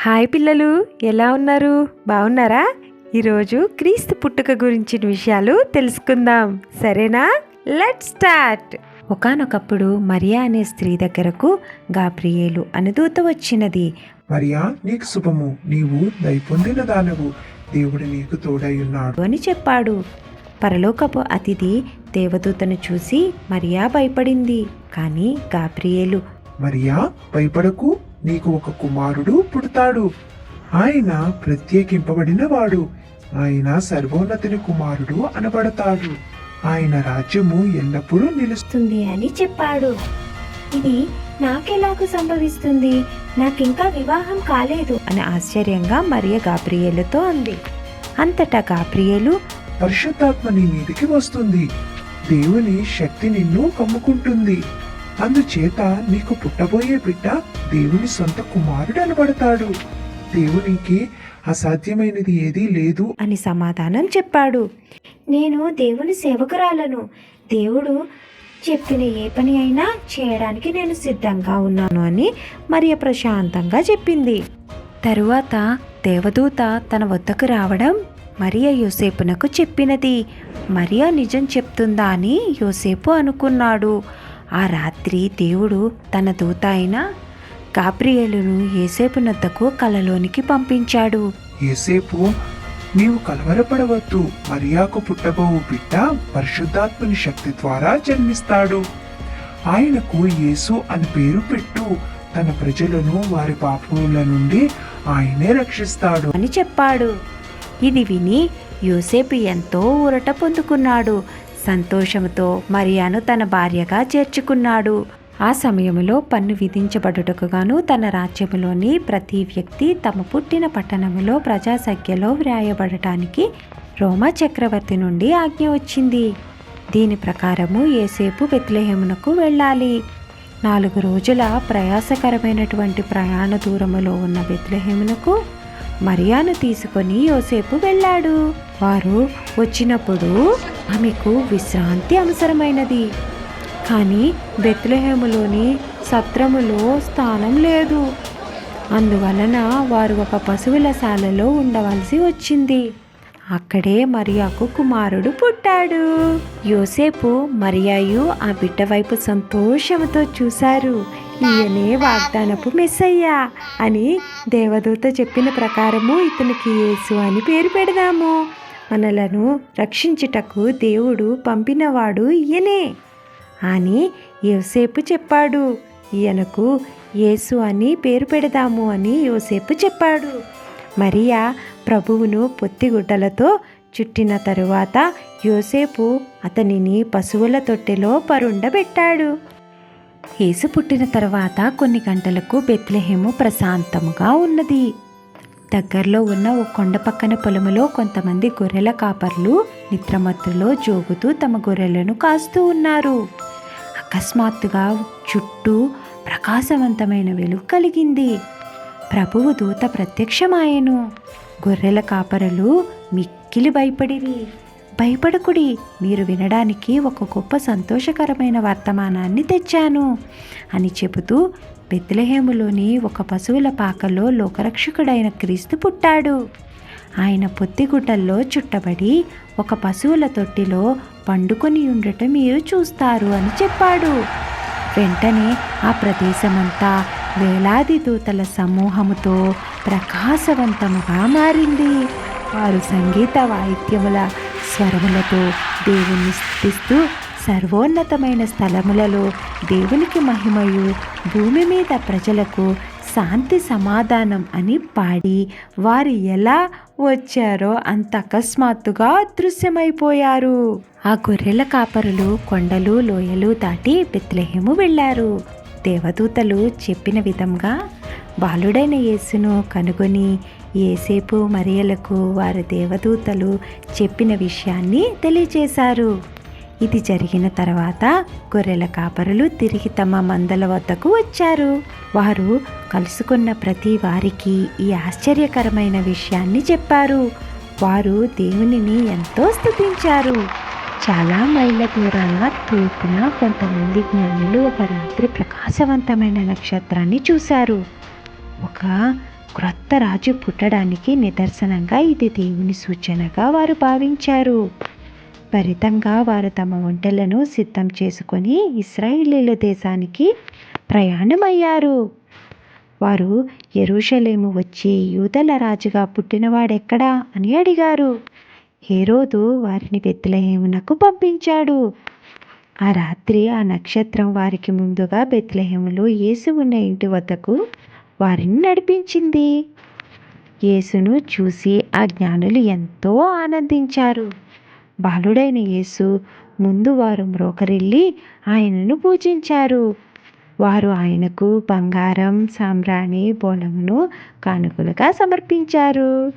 Hi పిల్లలు, ఎలా ఉన్నారు? బాగున్నారా? ఈరోజు క్రీస్తు పుట్టుక గురించిన విషయాలు తెలుసుకుందాం, సరేనా? Let's start. ఒకానొకప్పుడు మరియా అనే స్త్రీ దగ్గరకు గాబ్రియేలు అనే దూత వచ్చినది. మరియా, నీకు శుభము, నీవు దయపొందిన దానవు, దేవుడు నీకు తోడై ఉన్నాడు అని చెప్పాడు. పరలోకపు అతిథి దేవదూతను చూసి మరియా భయపడింది. కానీ గాబ్రియేలు, మరియా, భయపడకు, నీకు ఒక కుమారుడు పుడతాడు. ఆయన ప్రత్యేకింపబడిన వాడు. ఆయన సర్వోన్నతుని కుమారుడు అనబడతాడు. ఆయన రాజ్యము ఎల్లప్పుడూ నిలుస్తుంది అని చెప్పాడు. ఇది నాకెలాగూ సంభవిస్తుంది? నాకింకా వివాహం కాలేదు అని ఆశ్చర్యంగా మరియ గాబ్రియేలుతో అంది. అంతటా గాబ్రియేలు, పరిశుద్ధాత్మ నీ మీదికి వస్తుంది, దేవుని శక్తి నిన్ను కమ్ముకుంటుంది. అందుచేత నీకు పుట్టబోయే బిడ్డ దేవుని సొంత కుమారుడు అనబడతాడు. దేవునికి అసాధ్యమైనది ఏదీ లేదు అని సమాధానం చెప్పాడు. నేను దేవుని సేవకురాలను. దేవుడు చెప్పిన ఏ పని అయినా చేయడానికి నేను సిద్ధంగా ఉన్నాను అని మరియ ప్రశాంతంగా చెప్పింది. తరువాత దేవదూత తన వద్దకు రావడం మరియ యోసేపునకు చెప్పినది. మరియ నిజం చెప్తుందా అని యోసేపు అనుకున్నాడు. ఆ రాత్రి దేవుడు తన దూత అయిన గాబ్రియేలును యోసేపు నొద్దకు కలలోనికి పంపించాడు. యేసేపు, నీవు కలవరపడవద్దు, మరియాకు పుట్టబోవు బిడ్డ పరిశుద్ధాత్మని శక్తి ద్వారా జన్మిస్తాడు. ఆయనకు యేసు అని పేరు పెట్టు. తన ప్రజలను వారి పాపముల నుండి ఆయనే రక్షిస్తాడు అని చెప్పాడు. ఇది విని యోసేపు ఎంతో ఊరట పొందుకున్నాడు. సంతోషంతో మరియాను తన భార్యగా చేర్చుకున్నాడు. ఆ సమయంలో పన్ను విధించబడుటకు గాను తన రాజ్యములోని ప్రతి వ్యక్తి తమ పుట్టిన పట్టణములో ప్రజాసంఖ్యలో వ్రాయబడటానికి రోమా చక్రవర్తి నుండి ఆజ్ఞ వచ్చింది. దీని ప్రకారము యోసేపు బెత్లెహేమునకు వెళ్ళాలి. 4 రోజుల ప్రయాసకరమైనటువంటి ప్రయాణ దూరములో ఉన్న బెత్లెహేమునకు మరియాను తీసుకొని యోసేపు వెళ్ళాడు. వారు వచ్చినప్పుడు ఆమెకు విశ్రాంతి అవసరమైనది. కానీ బెత్లెహేములోని సత్రములో స్థానం లేదు. అందువలన వారు ఒక పశువుల శాలలో ఉండవలసి వచ్చింది. అక్కడే మరియాకు కుమారుడు పుట్టాడు. యోసేపు మరియాయు ఆ బిడ్డ వైపు సంతోషంతో చూశారు. ఈయనే వాగ్దానపు మెస్సయ్యా అని దేవదూత చెప్పిన ప్రకారము ఇతనికి యేసు అని పేరు పెడదాము. మనలను రక్షించుటకు దేవుడు పంపినవాడు ఈయనే అని యోసేపు చెప్పాడు. ఈయనకు యేసు అని పేరు పెడదాము అని యోసేపు చెప్పాడు. మరియా ప్రభువును పొత్తిగుడ్డలతో చుట్టిన తరువాత యోసేపు అతనిని పశువుల తొట్టెలో పరుండబెట్టాడు. యేసు పుట్టిన తర్వాత కొన్ని గంటలకు బెత్లెహేము ప్రశాంతముగా ఉన్నది. దగ్గరలో ఉన్న ఓ కొండ పక్కన పొలములో కొంతమంది గొర్రెల కాపర్లు నిద్రమత్తులో జోగుతూ తమ గొర్రెలను కాస్తూ ఉన్నారు. అకస్మాత్తుగా చుట్టూ ప్రకాశవంతమైన వెలుగు కలిగింది. ప్రభువు దూత ప్రత్యక్షమాయెను. గొర్రెల కాపరులు మిక్కిలి భయపడిరి. భయపడకుడి, మీరు వినడానికి ఒక గొప్ప సంతోషకరమైన వర్తమానాన్ని తెచ్చాను అని చెబుతూ బెత్లెహేములోని ఒక పశువుల పాకలో లోకరక్షకుడైన క్రీస్తు పుట్టాడు. ఆయన పొత్తిగుడ్డల్లో చుట్టబడి ఒక పశువుల తొట్టిలో పండుకొని ఉండటం మీరు చూస్తారు అని చెప్పాడు. వెంటనే ఆ ప్రదేశమంతా వేలాది దూతల సమూహముతో ప్రకాశవంతముగా మారింది. వారు సంగీత వాయిద్యముల స్వరములతో దేవుణ్ణి స్తుతిస్తూ సర్వోన్నతమైన స్థలములలో దేవునికి మహిమయు, భూమి మీద ప్రజలకు శాంతి సమాధానం అని పాడి వారు ఎలా వచ్చారో అంత అకస్మాత్తుగా అదృశ్యమైపోయారు. ఆ గొర్రెల కాపరులు కొండలు లోయలు దాటి బెత్లెహేము వెళ్ళారు. దేవదూతలు చెప్పిన విధంగా బాలుడైన యేసును కనుగొని యోసేపు మరియలకు వారి దేవదూతలు చెప్పిన విషయాన్ని తెలియచేశారు. ఇది జరిగిన తర్వాత గొర్రెల కాపరులు తిరిగి తమ మందల వద్దకు వచ్చారు. వారు కలుసుకున్న ప్రతి వారికి ఈ ఆశ్చర్యకరమైన విషయాన్ని చెప్పారు. వారు దేవునిని ఎంతో స్తుతించారు. చాలా మైళ్ళ దూరాన తూర్పున కొంతమంది జ్ఞానులు ఒక రాత్రి ప్రకాశవంతమైన నక్షత్రాన్ని చూశారు. ఒక క్రొత్త రాజు పుట్టడానికి నిదర్శనంగా ఇది దేవుని సూచనగా వారు భావించారు. త్వరితంగా వారు తమ వంటలను సిద్ధం చేసుకొని ఇశ్రాయేలీయుల దేశానికి ప్రయాణమయ్యారు. వారు యెరూషలేము వచ్చి యూదల రాజుగా పుట్టినవాడెక్కడా అని అడిగారు. హేరోదు వారిని బెత్లెహేమునకు పంపించాడు. ఆ రాత్రి ఆ నక్షత్రం వారికి ముందుగా బెత్లెహేములో యేసు ఉన్న ఇంటి వద్దకు వారిని నడిపించింది. యేసును చూసి ఆ జ్ఞానులు ఎంతో ఆనందించారు. బాలుడైన యేసు ముందు వారు మ్రోకరిల్లి ఆయనను పూజించారు. వారు ఆయనకు బంగారం, సాంబ్రాణి, బోళమును కానుకలుగా సమర్పించారు.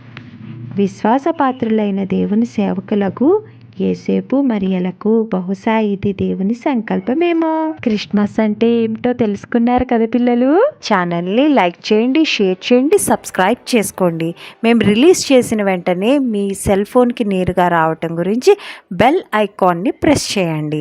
విశ్వాసపాత్రులైన దేవుని సేవకులకు యేసేపు మరియలకు బహుశా ఇది దేవుని సంకల్పమేమో. క్రిస్మస్ అంటే ఏమిటో తెలుసుకున్నారు కదా పిల్లలు? ఛానల్ని లైక్ చేయండి, షేర్ చేయండి, సబ్స్క్రైబ్ చేసుకోండి. మేము రిలీజ్ చేసిన వెంటనే మీ సెల్ ఫోన్కి నేరుగా రావటం గురించి బెల్ ఐకాన్ని ప్రెస్ చేయండి.